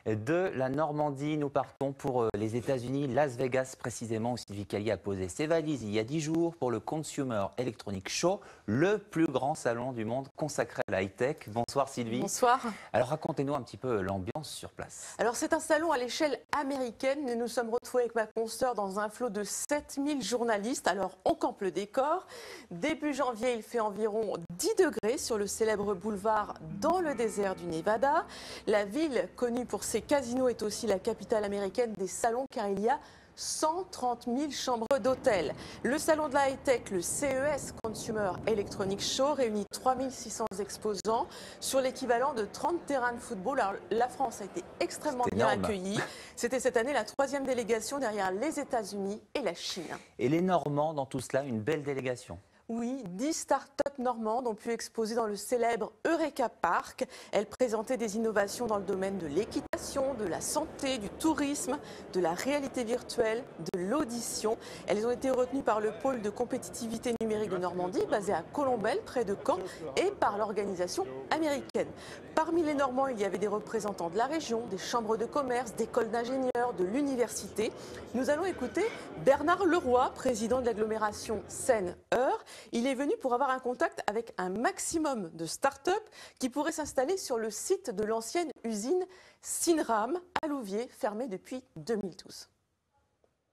De la Normandie, nous partons pour les États-Unis, Las Vegas précisément, où Sylvie Cali a posé ses valises il y a 10 jours pour le Consumer Electronics Show, le plus grand salon du monde consacré à la high-tech. Bonsoir Sylvie. Bonsoir. Alors racontez-nous un petit peu l'ambiance sur place. Alors c'est un salon à l'échelle américaine. Nous nous sommes retrouvés avec ma consoeur dans un flot de 7000 journalistes. Alors on campe le décor. Début janvier, il fait environ 10 degrés sur le célèbre boulevard dans le désert du Nevada. La ville, connue pour ses casinos, est aussi la capitale américaine des salons car il y a 130 000 chambres d'hôtel. Le salon de la high-tech, le CES, Consumer Electronics Show, réunit 3600 exposants sur l'équivalent de 30 terrains de football. Alors, la France a été extrêmement bien accueillie. C'était cette année la 3e délégation derrière les États-Unis et la Chine. Et les Normands dans tout cela, une belle délégation. Oui, 10 start-up normandes ont pu exposer dans le célèbre Eureka Park. Elles présentaient des innovations dans le domaine de l'équitation, de la santé, du tourisme, de la réalité virtuelle, de l'audition. Elles ont été retenues par le pôle de compétitivité numérique de Normandie, basé à Colombelles, près de Caen, et par l'organisation américaine. Parmi les Normands, il y avait des représentants de la région, des chambres de commerce, d'écoles d'ingénieurs, de l'université. Nous allons écouter Bernard Leroy, président de l'agglomération Seine-Eure. Il est venu pour avoir un contact avec un maximum de start-up qui pourraient s'installer sur le site de l'ancienne usine Cinram à Louviers, fermée depuis 2012.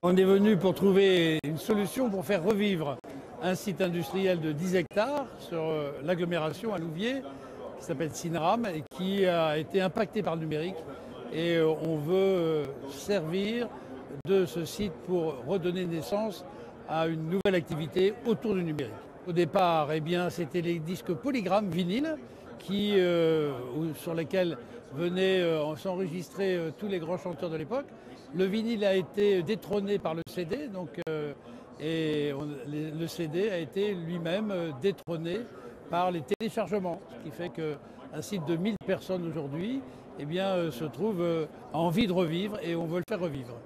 On est venu pour trouver une solution pour faire revivre un site industriel de 10 hectares sur l'agglomération à Louviers qui s'appelle Cinram et qui a été impacté par le numérique. Et on veut servir de ce site pour redonner naissance à une nouvelle activité autour du numérique. Au départ, eh bien, c'était les disques polygrammes vinyles sur lesquels venaient s'enregistrer tous les grands chanteurs de l'époque. Le vinyle a été détrôné par le CD, le CD a été lui-même détrôné par les téléchargements, ce qui fait qu'un site de 1000 personnes aujourd'hui se trouve a envie de revivre et on veut le faire revivre.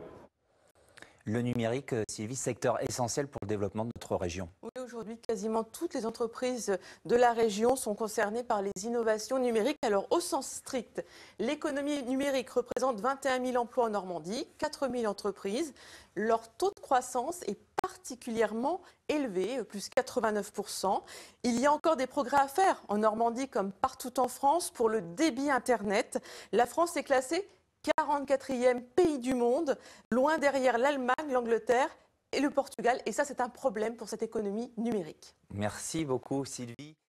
Le numérique, Sylvie, secteur essentiel pour le développement de notre région. Oui, aujourd'hui, quasiment toutes les entreprises de la région sont concernées par les innovations numériques. Alors, au sens strict, l'économie numérique représente 21 000 emplois en Normandie, 4 000 entreprises. Leur taux de croissance est particulièrement élevé, plus 89%. Il y a encore des progrès à faire en Normandie comme partout en France pour le débit Internet. La France est classée 44e pays du monde, loin derrière l'Allemagne, l'Angleterre et le Portugal. Et ça, c'est un problème pour cette économie numérique. Merci beaucoup, Sylvie.